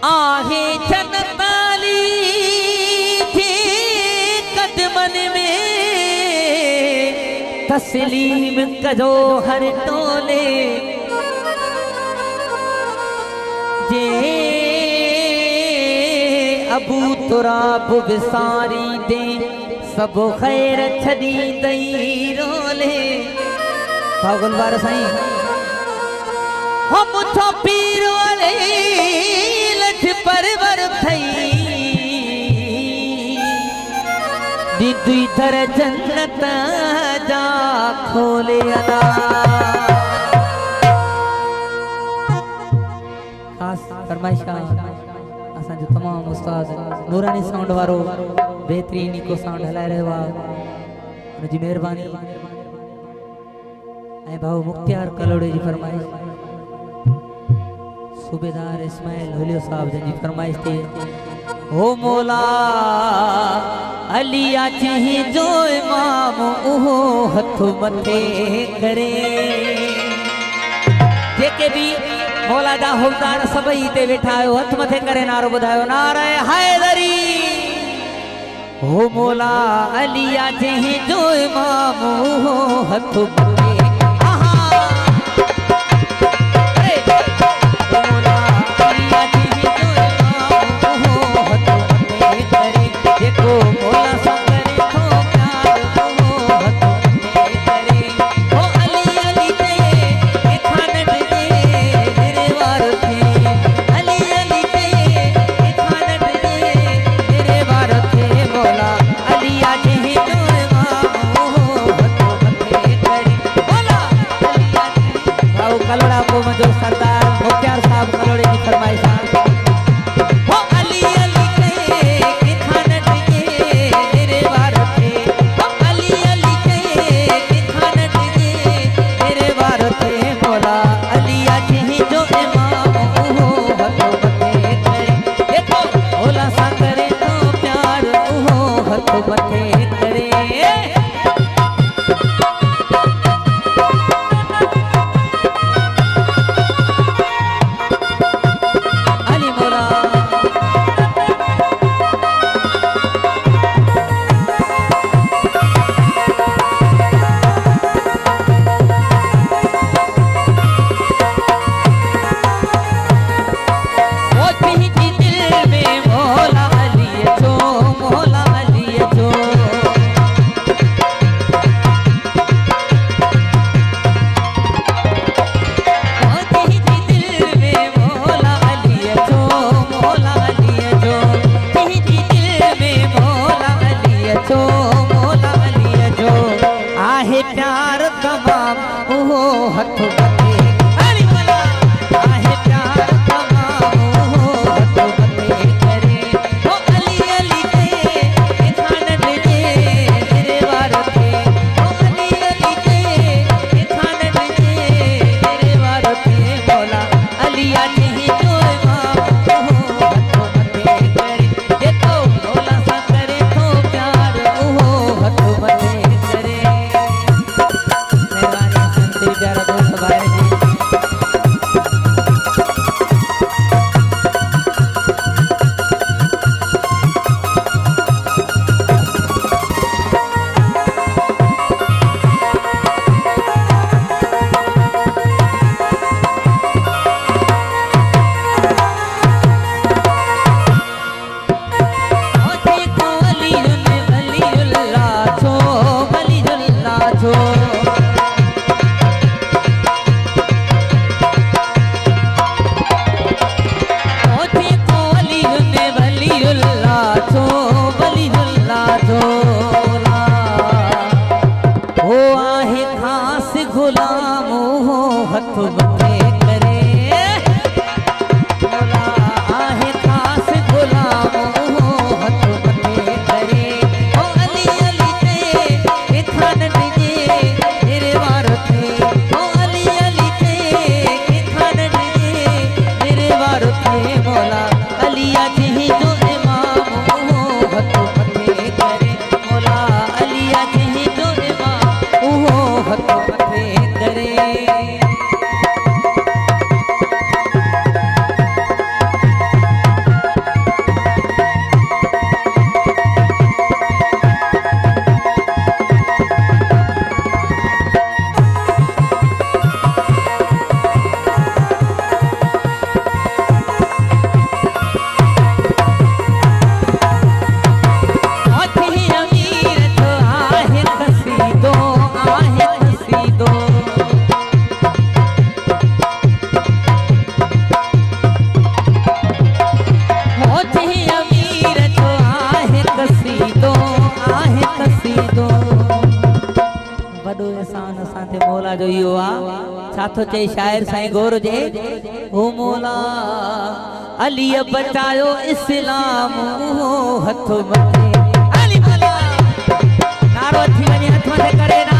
आहे जनताली के कदमन में तस्लीम कजो हर टोले जे अबू तुराब विसारी दे सब खैर छदी दई रोले भागलवार साईं हम तो पीर वाले लठ परवर थई दिदुई धर जन्नत जा खोले अला खास फरमाइशा असा जो तमाम उस्ताद नूरानी साउंड वारो बेहतरीन को साउंड हलाए रहे वा उनकी मेहरबानी ऐ भाऊ मुख्तियार कलोड़े जी फरमाइश सूबेदार इस्माइल होलियो साहब जी फरमाइश थी हो मौला अलिया चही जो इमाम उहो हथ मथे करे जेके भी मौला जा हुक्मदार सबई ते वेठा आयो हथ मथे करे नारो बुधायो नारे हैदरी हो मौला अलिया चही जो इमाम उहो हथ मथे कलोड़ा को मजो सरदार मुख्तियार साहब कलोड़े की फरमाइश हो अली अली के खानट के तेरे वार थे हो अली अली के खानट के तेरे वार थे मौला अली आज ही जो इमाम हो हथों मथे करे देखो मौला सा करे तो प्यार हो हथों मथे करे काथो चे शायर साईं गौर जे ओ मौला अली बचायो इस्लाम हथ मथे अली मौला नारो थी वने हथ मथे करे ना